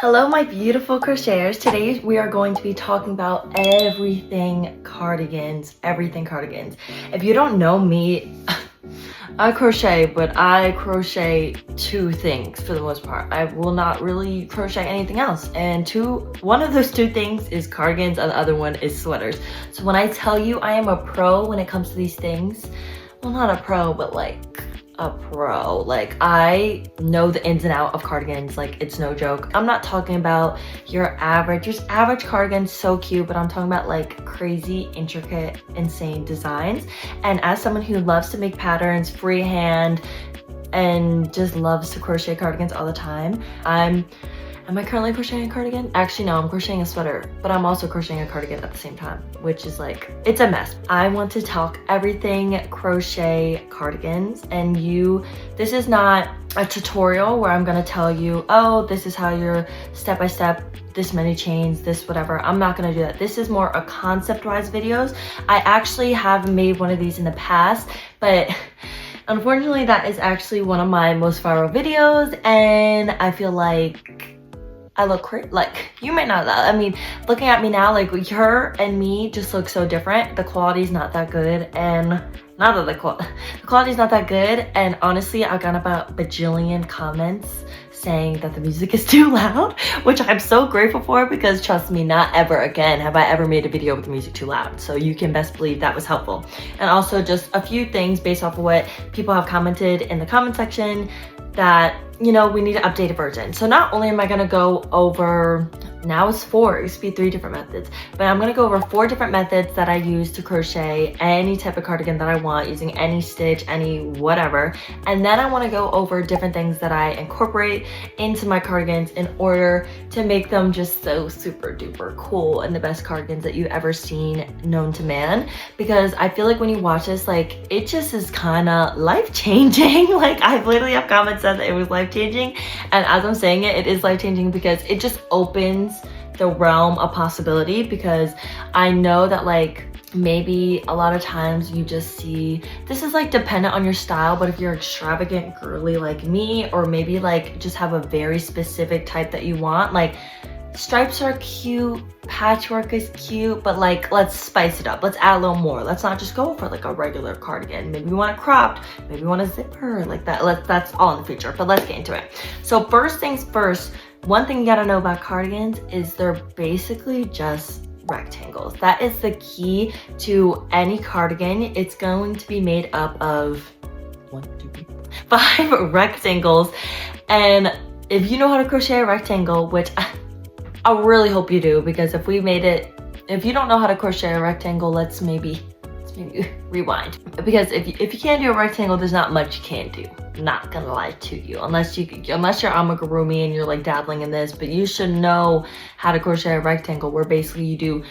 Hello my beautiful crocheters. Today we are going to be talking about everything cardigans, If you don't know me, I crochet, but I crochet two things for the most part. I will not really crochet anything else. And one of those two things is cardigans and the other one is sweaters. So when I tell you I am a pro when it comes to these things, well, not a pro, but like a pro. Like, I know the ins and out of cardigans, like it's no joke. I'm not talking about your average cardigan, so cute, but I'm talking about like crazy, intricate, insane designs. And as someone who loves to make patterns freehand and just loves to crochet cardigans all the time, Am I currently crocheting a cardigan? Actually, no, I'm crocheting a sweater, but I'm also crocheting a cardigan at the same time, which is like, it's a mess. I want to talk everything crochet cardigans, and this is not a tutorial where I'm gonna tell you, oh, this is how you're step-by-step, this many chains, this whatever. I'm not gonna do that. This is more a concept-wise videos. I actually have made one of these in the past, but unfortunately that is actually one of my most viral videos, and I feel like I look crazy. Like, you might not, I mean, looking at me now, like her and me just look so different. The quality's not that good, and not that the quality's not that good. And honestly, I got about a bajillion comments saying that the music is too loud, which I'm so grateful for, because trust me, not ever again have I ever made a video with the music too loud. So you can best believe that was helpful. And also just a few things based off of what people have commented in the comment section, that, you know, we need an updated version. So not only am I gonna go over, now it's 4, it used to be 3 different methods, but I'm gonna go over 4 different methods that I use to crochet any type of cardigan that I want, using any stitch, any whatever. And then I wanna go over different things that I incorporate into my cardigans in order to make them just so super duper cool and the best cardigans that you've ever seen known to man. Because I feel like when you watch this, like, it just is kinda life-changing. Like, I literally have comments that it was life-changing, and as I'm saying it, it is life-changing because it just opens the realm of possibility. Because I know that, like, maybe a lot of times you just see, this is like dependent on your style, but if you're extravagant girly like me, or maybe like just have a very specific type that you want, like, stripes are cute, patchwork is cute, but like, let's spice it up. Let's add a little more. Let's not just go for like a regular cardigan. Maybe we want it cropped, maybe we want a zipper like that. That's all in the future, but let's get into it. So first things first, one thing you gotta know about cardigans is they're basically just rectangles. That is the key to any cardigan. It's going to be made up of 5 rectangles. And if you know how to crochet a rectangle, which I really hope you do, because if you don't know how to crochet a rectangle, let's maybe rewind. Because if you can't do a rectangle, there's not much you can do. Not gonna lie to you, unless you're amigurumi and you're like dabbling in this, but you should know how to crochet a rectangle, where basically you do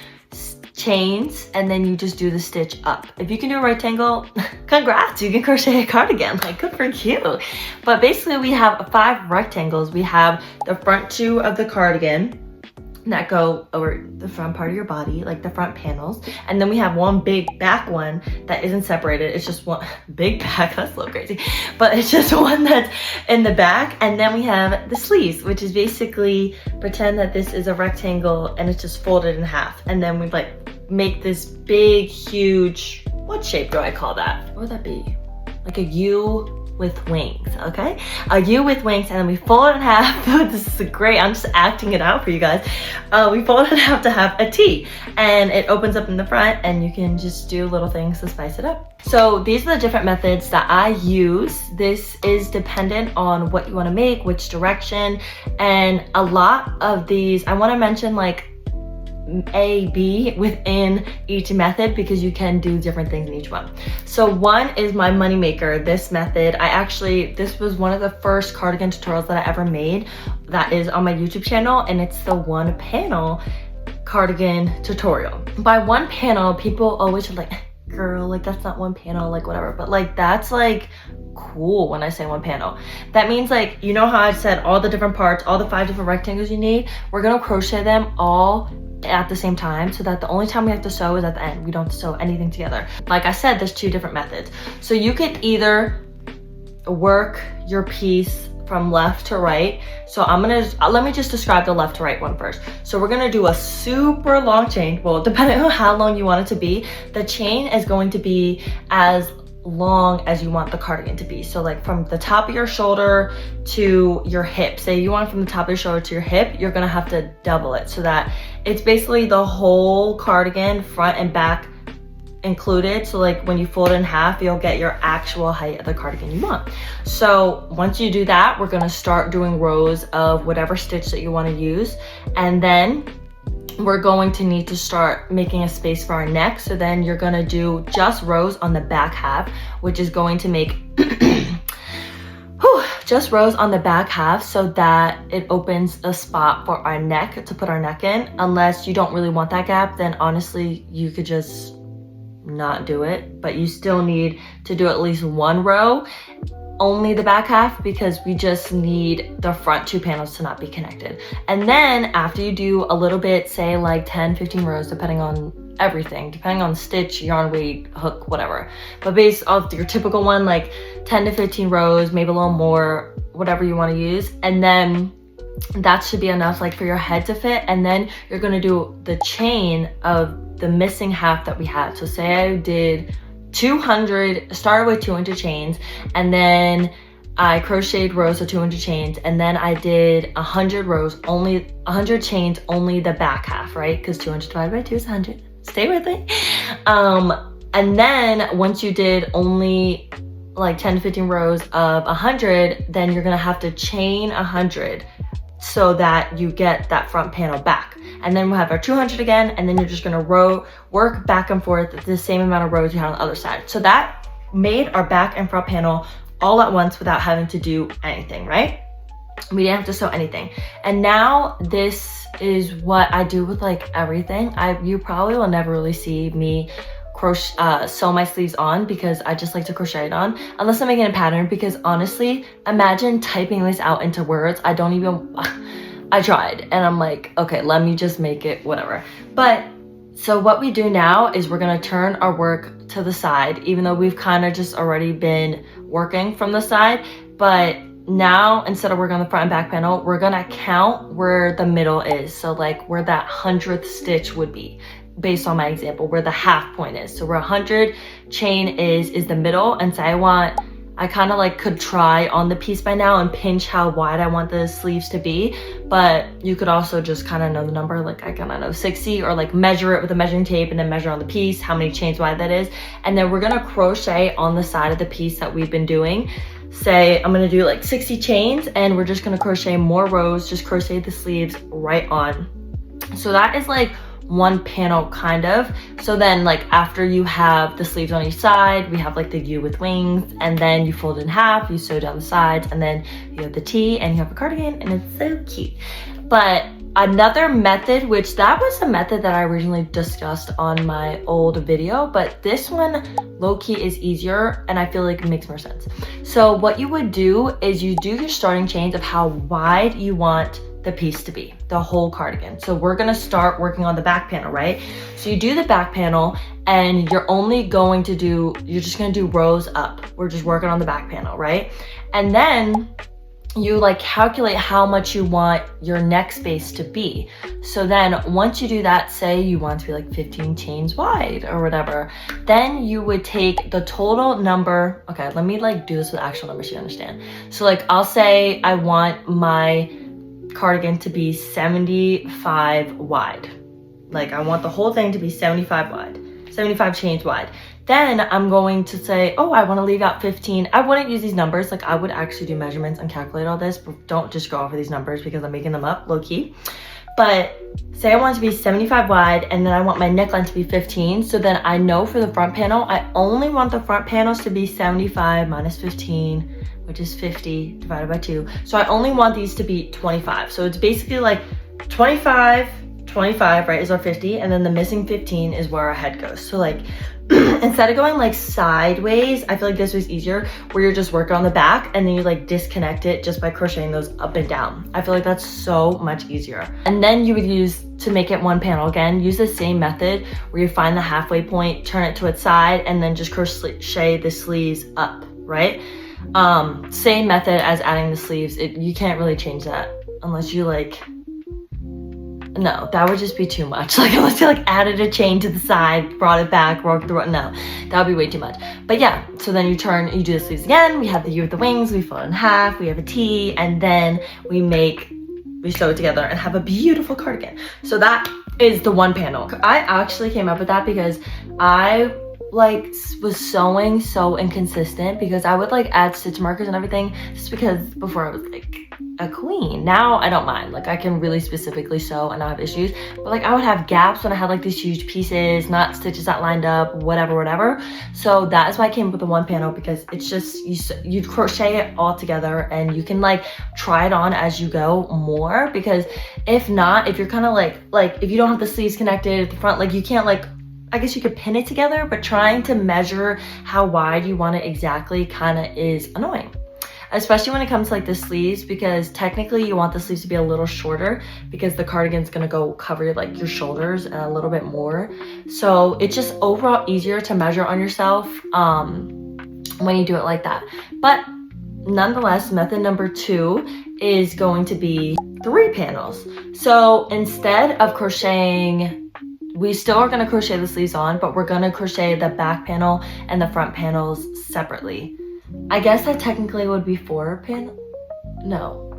chains and then you just do the stitch up. If you can do a rectangle, congrats, you can crochet a cardigan, like, good for you. But basically we have 5 rectangles. We have the front 2 of the cardigan that go over the front part of your body, like the front panels, and then we have one big back one that isn't separated. It's just one big back. That's a little crazy, but it's just one that's in the back. And then we have the sleeves, which is basically, pretend that this is a rectangle and it's just folded in half, and then we like make this big huge, what shape do I call that? What would that be? Like a U with wings, okay? A U with wings, and then we fold it in half. This is great, I'm just acting it out for you guys. We fold it in half to have a T, and it opens up in the front, and you can just do little things to spice it up. So these are the different methods that I use. This is dependent on what you want to make, which direction, and a lot of these, I want to mention like A, B within each method, because you can do different things in each one. So one is my money maker, this method. This was one of the first cardigan tutorials that I ever made that is on my YouTube channel, and it's the 1 panel cardigan tutorial. By 1 panel, people always are like, girl, like, that's not 1 panel, like, whatever. But like, that's like cool when I say 1 panel. That means, like, you know how I said all the different parts, all the 5 different rectangles you need, we're gonna crochet them all at the same time, so that the only time we have to sew is at the end. We don't sew anything together. Like I said, there's 2 different methods. So you could either work your piece from left to right. So let me just describe the left to right one first. So we're gonna do a super long chain. Well, depending on how long you want it to be, the chain is going to be as long as you want the cardigan to be. So like from the top of your shoulder to your hip, say you want it from the top of your shoulder to your hip, you're gonna have to double it so that it's basically the whole cardigan, front and back included. So like when you fold it in half, you'll get your actual height of the cardigan you want. So once you do that, we're gonna start doing rows of whatever stitch that you want to use, and then we're going to need to start making a space for our neck. So then you're gonna do just rows on the back half, which is going to make just rows on the back half so that it opens a spot for our neck to put our neck in. Unless you don't really want that gap, then honestly you could just not do it, but you still need to do at least one row, only the back half, because we just need the front two panels to not be connected. And then after you do a little bit, say like 10-15 rows, depending on everything, depending on stitch, yarn weight, hook, whatever, but based off your typical one, like 10 to 15 rows, maybe a little more, whatever you want to use. And then that should be enough like for your head to fit. And then you're going to do the chain of the missing half that we had. So say I did 200, started with 200 chains, and then I crocheted rows of 200 chains, and then I did 100 rows, only 100 chains, only the back half, right? Because 200 divided by 2 is 100. Stay with me. And then once you did only like 10 to 15 rows of 100, then you're gonna have to chain 100 so that you get that front panel back. And then we'll have our 200 again, and then you're just gonna work back and forth the same amount of rows you had on the other side. So that made our back and front panel all at once without having to do anything, right? We didn't have to sew anything. And now this is what I do with like everything. You probably will never really see me sew my sleeves on, because I just like to crochet it on, unless I'm making a pattern. Because honestly, imagine typing this out into words. I tried and I'm like, okay, let me just make it, whatever. But so what we do now is we're gonna turn our work to the side, even though we've kind of just already been working from the side. But now, instead of working on the front and back panel, we're gonna count where the middle is. So like where that 100th stitch would be, based on my example, where the half point is. So where 100 chain is the middle. And so I kind of like could try on the piece by now and pinch how wide I want the sleeves to be, but you could also just kind of know the number, like I kind of know 60, or like measure it with a measuring tape and then measure on the piece how many chains wide that is. And then we're gonna crochet on the side of the piece that we've been doing. Say I'm gonna do like 60 chains, and we're just gonna crochet more rows, just crochet the sleeves right on. So that is like one panel kind of. So then like after you have the sleeves on each side, we have like the U with wings, and then you fold it in half, you sew down the sides, and then you have the T and you have a cardigan, and it's so cute. But another method, which that was the method that I originally discussed on my old video, but this one low-key is easier and I feel like it makes more sense. So what you would do is you do your starting chains of how wide you want the piece to be, the whole cardigan. So we're gonna start working on the back panel, right? So you do the back panel, and you're just gonna do rows up. We're just working on the back panel, right? And then you like calculate how much you want your neck space to be. So then once you do that, say you want it to be like 15 chains wide or whatever, then you would take the total number. Okay, let me like do this with actual numbers so you understand. So like I'll say I want my cardigan to be 75 wide. Like I want the whole thing to be 75 wide, 75 chains wide. Then I'm going to say, oh, I want to leave out 15. I wouldn't use these numbers. Like I would actually do measurements and calculate all this, but don't just go off of these numbers because I'm making them up low key. But say I want it to be 75 wide, and then I want my neckline to be 15. So then I know for the front panel, I only want the front panels to be 75 minus 15, which is 50 divided by 2. So I only want these to be 25. So it's basically like 25, right, is our 50, and then the missing 15 is where our head goes. So like instead of going like sideways, I feel like this was easier, where you're just working on the back and then you like disconnect it just by crocheting those up and down. I feel like that's so much easier. And then you would use, to make it one panel again, use the same method where you find the halfway point, turn it to its side, and then just crochet the sleeves up, right? Same method as adding the sleeves. You can't really change that unless you like, no, that would just be too much. Like unless you like added a chain to the side, brought it back, worked through it, no, that would be way too much. But yeah, so then you do the sleeves again. We have the U with the wings, we fold it in half, we have a T, and then we sew it together and have a beautiful cardigan. So that is the one panel. I actually came up with that because I like was sewing so inconsistent, because I would like add stitch markers and everything, just because before I was like a queen. Now I don't mind, like I can really specifically sew and not have issues, but like I would have gaps when I had like these huge pieces, not stitches that lined up, whatever. So that is why I came up with the one panel, because it's just you crochet it all together and you can like try it on as you go more, because if not, if you're kind of like if you don't have the sleeves connected at the front, like you can't like, I guess you could pin it together, but trying to measure how wide you want it exactly kind of is annoying. Especially when it comes to like the sleeves, because technically you want the sleeves to be a little shorter, because the cardigan's gonna go cover like your shoulders and a little bit more. So it's just overall easier to measure on yourself when you do it like that. But nonetheless, method number 2 is going to be 3 panels. So instead of crocheting, we still are going to crochet the sleeves on, but we're going to crochet the back panel and the front panels separately. I guess that technically would be 4 panels. No,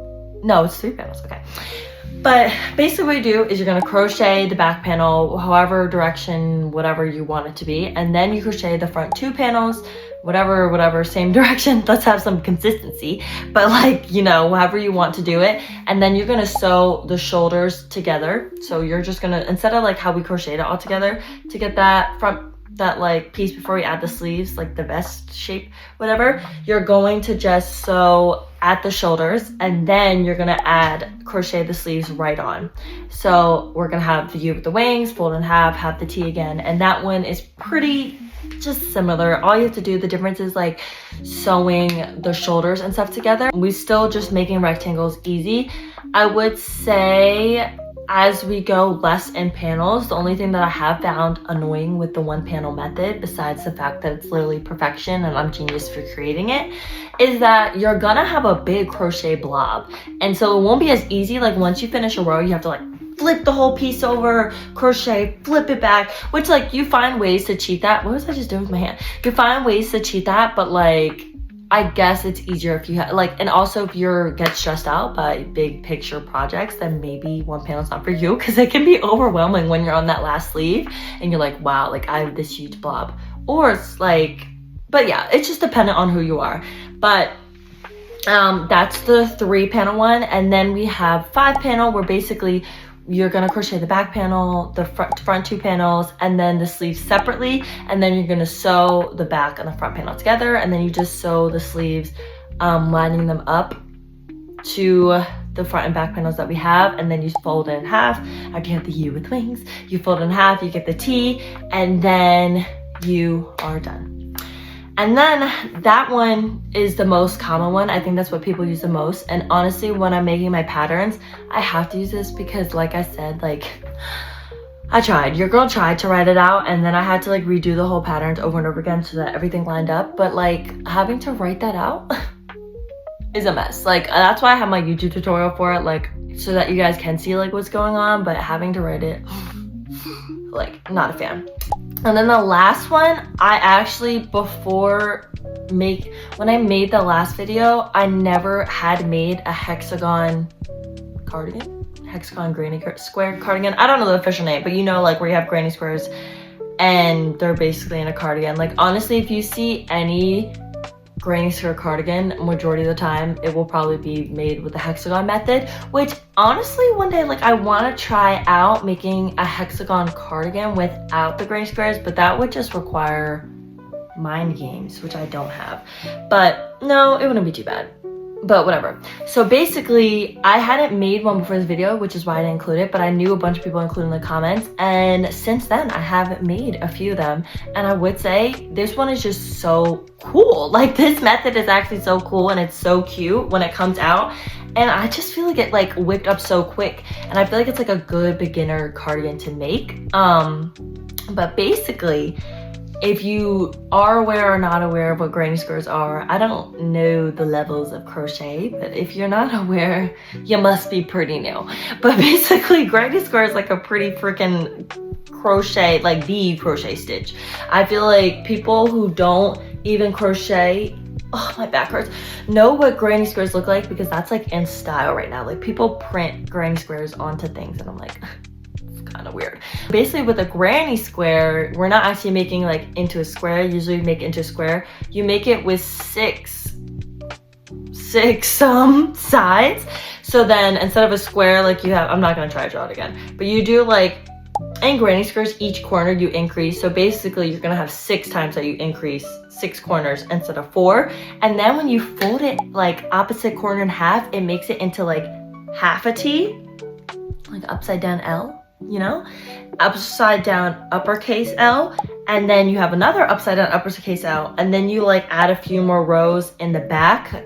it's 3 panels. Okay. But basically what you do is you're going to crochet the back panel, however direction, whatever you want it to be. And then you crochet the front 2 panels, whatever, same direction. Let's have some consistency, but like, you know, however you want to do it. And then you're going to sew the shoulders together. So you're just going to, instead of like how we crocheted it all together, to get that front, that like piece before we add the sleeves, like the vest shape, whatever, you're going to just sew at the shoulders, and then you're going to crochet the sleeves right on. So we're going to have the U with the wings, fold in half, have the T again. And that one is pretty just similar. All you have to do, the difference is like sewing the shoulders and stuff together. We still just making rectangles easy. I would say as we go less in panels, the only thing that I have found annoying with the one panel method, besides the fact that it's literally perfection and I'm genius for creating it, is that you're gonna have a big crochet blob. And so it won't be as easy. Like once you finish a row, you have to like flip the whole piece over, crochet, flip it back, which like you find ways to cheat that. What was I just doing with my hand? You find ways to cheat that, but like, I guess it's easier if you have like, and also if you get stressed out by big picture projects, then maybe one panel is not for you, because it can be overwhelming when you're on that last sleeve and you're like, wow, like I have this huge blob. Or it's like, but yeah, it's just dependent on who you are. But that's the 3 panel one. And then we have 5 panel, where basically you're gonna crochet the back panel, the front 2 panels, and then the sleeves separately, and then you're gonna sew the back and the front panel together, and then you just sew the sleeves, lining them up to the front and back panels that we have, and then you fold it in half. After you have the U with wings, you fold it in half, you get the T, and then you are done. And then that one is the most common one. I think that's what people use the most. And honestly, when I'm making my patterns, I have to use this because like I said, like I tried, your girl tried to write it out, and then I had to like redo the whole patterns over and over again so that everything lined up. But like having to write that out is a mess. Like that's why I have my YouTube tutorial for it, like so that you guys can see like what's going on, but having to write it, like not a fan. And then the last one, I actually when I made the last video, I never had made a hexagon cardigan, hexagon granny square cardigan. I don't know the official name, but you know, like where you have granny squares and they're basically in a cardigan. Like honestly, if you see any granny square cardigan, majority of the time it will probably be made with the hexagon method, which honestly one day like I want to try out making a hexagon cardigan without the granny squares, but that would just require mind games, which I don't have. But no, it wouldn't be too bad, but whatever. So basically I hadn't made one before this video, which is why I didn't include it, but I knew a bunch of people included in the comments, and since then I have made a few of them, and I would say this one is just so cool. Like this method is actually so cool, and it's so cute when it comes out, and I just feel like it like whipped up so quick, and I feel like it's like a good beginner cardigan to make. But basically if you are aware or not aware of what granny squares are, I don't know the levels of crochet, but if you're not aware, you must be pretty new. But basically, granny square is like a pretty freaking crochet, like the crochet stitch. I feel like people who don't even crochet, oh my back hurts, know what granny squares look like, because that's like in style right now. Like people print granny squares onto things and I'm like, kind of weird. Basically with a granny square, we're not actually making like into a square. Usually you make it into a square. You make it with six sides. So then instead of a square like you have, I'm not gonna try to draw it again, but you do like, in granny squares, each corner you increase. So basically you're gonna have 6 times that you increase 6 corners instead of 4. And then when you fold it like opposite corner in half, it makes it into like half a T, like upside down L. You know, upside down uppercase L, and then you have another upside down uppercase L, and then you like add a few more rows in the back,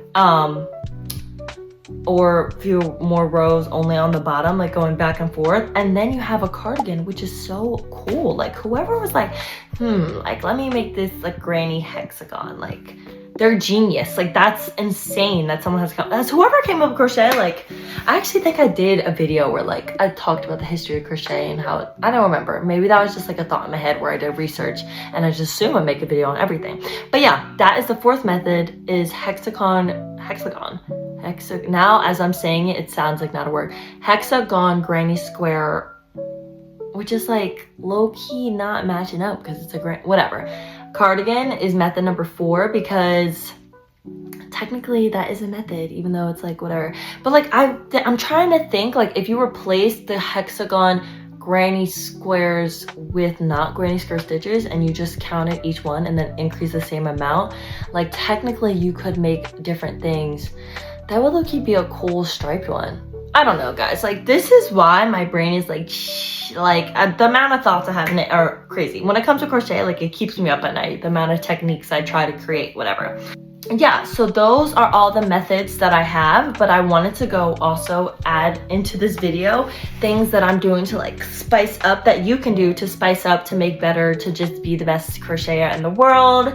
or a few more rows only on the bottom, like going back and forth, and then you have a cardigan, which is so cool. Like whoever was like, like let me make this like granny hexagon, like they're genius. Like that's insane that someone has come, that's whoever came up with crochet. Like I actually think I did a video where like I talked about the history of crochet and how I don't remember, maybe that was just like a thought in my head where I did research and I just assume I make a video on everything. But yeah, that is the 4th method, is hexagon. Now as I'm saying it, it sounds like not a word. Hexagon granny square, which is like low-key not matching up because it's a whatever. Cardigan is method number 4, because technically that is a method, even though it's like whatever. But like I'm trying to think, like if you replace the hexagon granny squares with not granny square stitches and you just counted each one and then increase the same amount, like technically you could make different things. That would low-key be a cool striped one. I don't know, guys. Like this is why my brain is like the amount of thoughts I have in it are crazy. When it comes to crochet, like it keeps me up at night, the amount of techniques I try to create, whatever. Yeah, so those are all the methods that I have, but I wanted to go also add into this video things that I'm doing to like spice up, that you can do to spice up, to make better, to just be the best crocheter in the world.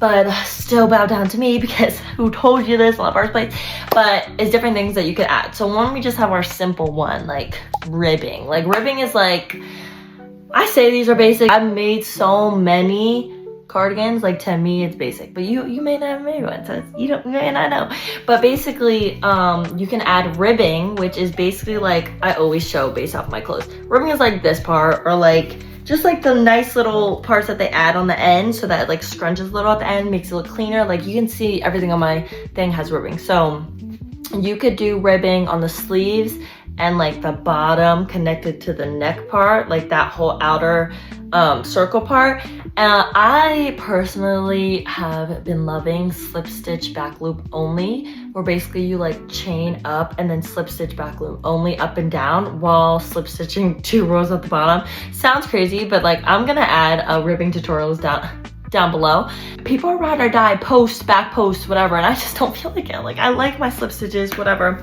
But still bow down to me, because who told you this in the first place? But it's different things that you could add. So one, we just have our simple one, like ribbing. Like ribbing is like, I say these are basic. I've made so many cardigans, like to me it's basic, but you may not have made one, so you may not know. But basically you can add ribbing, which is basically like, I always show based off my clothes. Ribbing is like this part, or like just like the nice little parts that they add on the end, so that it like scrunches a little at the end, makes it look cleaner. Like you can see everything on my thing has ribbing. So you could do ribbing on the sleeves and like the bottom connected to the neck part, like that whole outer circle part. I personally have been loving slip stitch back loop only, where basically you like chain up and then slip stitch back loop only up and down while slip stitching 2 rows at the bottom. Sounds crazy, but like I'm gonna add ribbing tutorials down below. People are ride or die, post, back post, whatever, and I just don't feel like it. Like I like my slip stitches, whatever,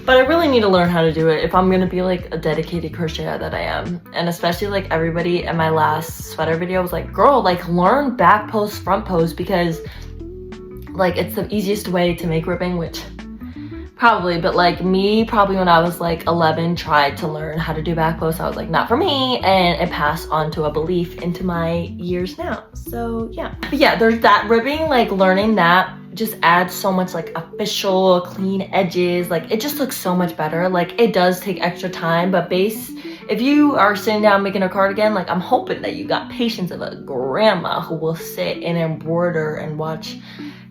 but I really need to learn how to do it if I'm gonna be like a dedicated crocheter that I am. And especially like everybody in my last sweater video was like, girl, like learn back post, front post, because like it's the easiest way to make ribbing, which probably, but like me, probably when I was like 11, tried to learn how to do back posts. I was like, not for me, and it passed on to a belief into my years now. So yeah, but yeah, there's that ribbing. Like learning that just adds so much like official clean edges. Like it just looks so much better. Like it does take extra time, but if you are sitting down making a cardigan, like I'm hoping that you got patience of a grandma who will sit and embroider and watch,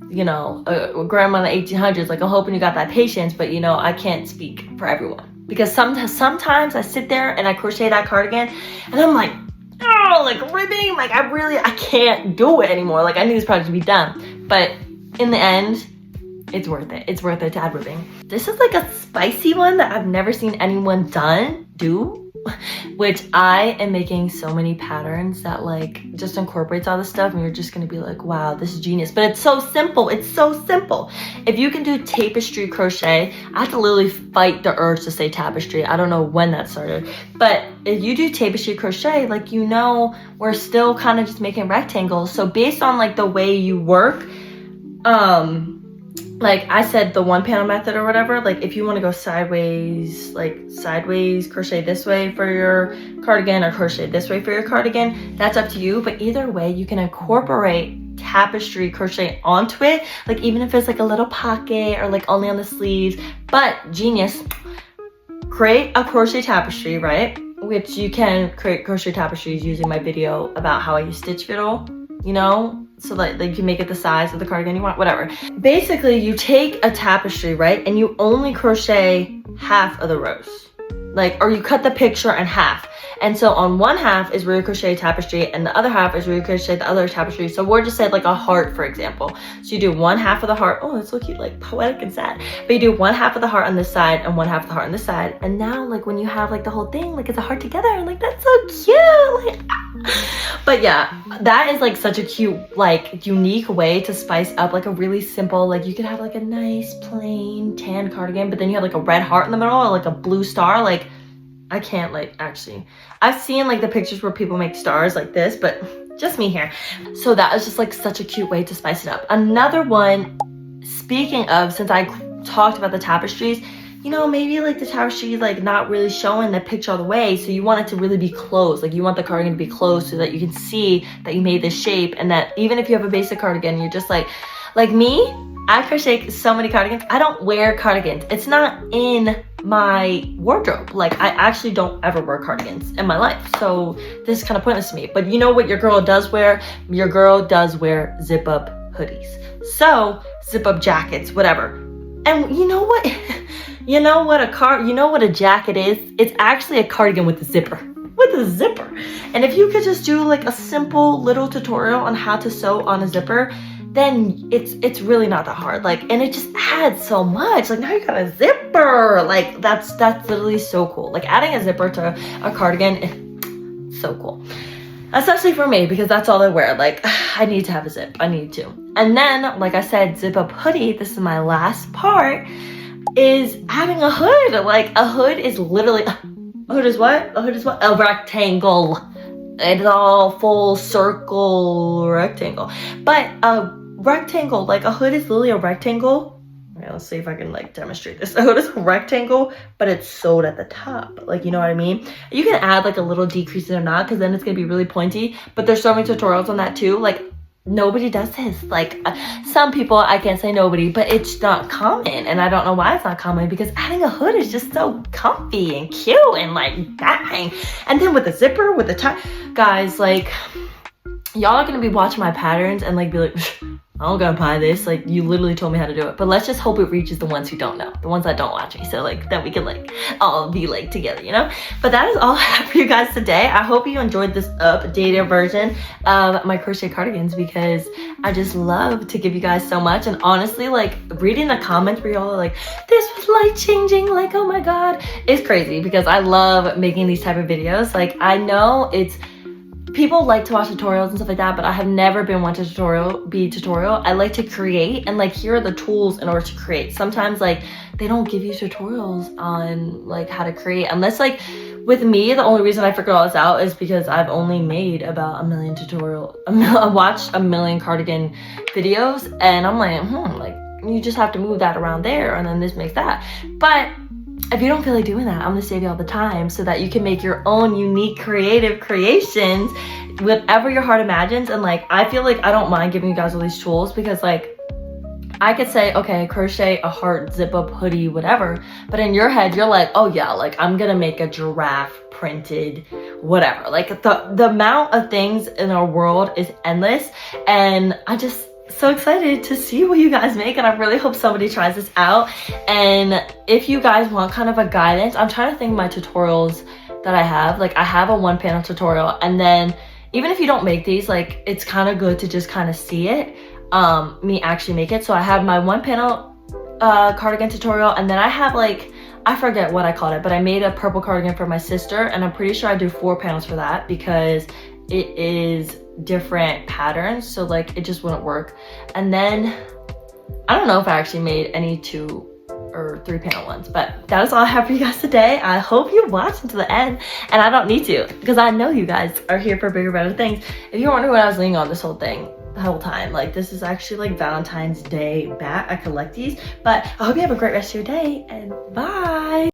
you know, a grandma in the 1800s. Like I'm hoping you got that patience, but you know, I can't speak for everyone, because sometimes I sit there and I crochet that cardigan and I'm like, oh, like ribbing, like I can't do it anymore. Like I need this project to be done, but in the end, it's worth it. It's worth it to add ribbing. This is like a spicy one that I've never seen anyone do. which I am making so many patterns that like just incorporates all this stuff, and you're just gonna be like, wow, this is genius. But it's so simple. It's so simple. If you can do tapestry crochet, I have to literally fight the urge to say tapestry. I don't know when that started, but if you do tapestry crochet, like, you know, we're still kind of just making rectangles. So based on like the way you work, like I said, the one panel method or whatever, like if you want to go sideways, like sideways crochet this way for your cardigan or crochet this way for your cardigan, that's up to you. But either way, you can incorporate tapestry crochet onto it, like even if it's like a little pocket or like only on the sleeves. But genius, create a crochet tapestry, right? Which you can create crochet tapestries using my video about how I use stitch fiddle, you know, so that like, you can make it the size of the cardigan you want, whatever. Basically, you take a tapestry, right, and you only crochet half of the rows, like, or you cut the picture in half. And so on one half is where you crochet tapestry, and the other half is where you crochet the other tapestry. So we're just saying like a heart, for example. So you do one half of the heart. Oh, it's so cute, like poetic and sad. But you do one half of the heart on this side and one half of the heart on this side. And now like when you have like the whole thing, like it's a heart together, like that's so cute. Like, but yeah, that is like such a cute, like unique way to spice up like a really simple, like you could have like a nice plain tan cardigan, but then you have like a red heart in the middle or like a blue star. Like, I can't, like, actually, I've seen like the pictures where people make stars like this, but just me here. So that is just like such a cute way to spice it up. Another one, speaking of, since I talked about the tapestries, you know, maybe like the tapestry is like not really showing the picture all the way, so you want it to really be close. Like you want the cardigan to be close so that you can see that you made this shape, and that even if you have a basic cardigan, you're just like me, I crochet so many cardigans. I don't wear cardigans. It's not in my wardrobe. Like I actually don't ever wear cardigans in my life. So this is kind of pointless to me. But you know what your girl does wear? Your girl does wear zip up hoodies. So zip up jackets, whatever. And you know what? You know what a jacket is? It's actually a cardigan with a zipper. With a zipper. And if you could just do like a simple little tutorial on how to sew on a zipper, then it's really not that hard. Like, and it just adds so much. Like now you got a zipper. Like that's literally so cool. Like adding a zipper to a cardigan is so cool. Especially for me, because that's all I wear. Like I need to have a zip. I need to. And then, like I said, zip up hoodie. This is my last part, is adding a hood. Like a hood is literally, a hood is what? A hood is what? A rectangle. It's all full circle rectangle. But a rectangle, like a hood is literally a rectangle. Okay, let's see if I can like demonstrate this. A hood is a rectangle, but it's sewed at the top. Like, you know what I mean? You can add like a little decrease or not, because then it's gonna be really pointy. But there's so many tutorials on that too. Like nobody does this. Like some people, I can't say nobody, but it's not common. And I don't know why it's not common, because adding a hood is just so comfy and cute and like dang. And then with the zipper, with the tie, guys, like y'all are gonna be watching my patterns and like be like, I don't gotta buy this. Like you literally told me how to do it. But let's just hope it reaches the ones who don't know, the ones that don't watch me, so like that we can like all be like together, you know. But that is all I have for you guys today. I hope you enjoyed this updated version of my crochet cardigans, because I just love to give you guys so much. And honestly, like reading the comments where y'all are like, this was life changing, like oh my god, it's crazy, because I love making these type of videos. Like I know it's, people like to watch tutorials and stuff like that, but I have never been one to tutorial. I like to create, and like here are the tools in order to create. Sometimes like they don't give you tutorials on like how to create, unless like with me, the only reason I figured all this out is because I've only made about a million I watched a million cardigan videos, and I'm like, like you just have to move that around there, and then this makes that. But if you don't feel like doing that, I'm gonna save you all the time so that you can make your own unique creative creations, whatever your heart imagines. And like I feel like I don't mind giving you guys all these tools, because like I could say, okay, crochet a heart zip up hoodie, whatever, but in your head you're like, oh yeah, like I'm gonna make a giraffe printed whatever. Like the amount of things in our world is endless, and I just so excited to see what you guys make, and I really hope somebody tries this out. And if you guys want kind of a guidance, I'm trying to think of my tutorials that I have. Like I have a one panel tutorial, and then even if you don't make these, like it's kind of good to just kind of see it, me actually make it. So I have my one panel cardigan tutorial, and then I have like I forget what I called it, but I made a purple cardigan for my sister, and I'm pretty sure I do 4 panels for that because it is different patterns, so like it just wouldn't work. And then I don't know if I actually made any 2 or 3 panel ones, but that is all I have for you guys today. I hope you watched until the end, and I don't need to because I know you guys are here for bigger, better things. If you're wondering what I was leaning on this whole thing, the whole time, like this is actually like Valentine's Day bat. I collect these, but I hope you have a great rest of your day, and bye.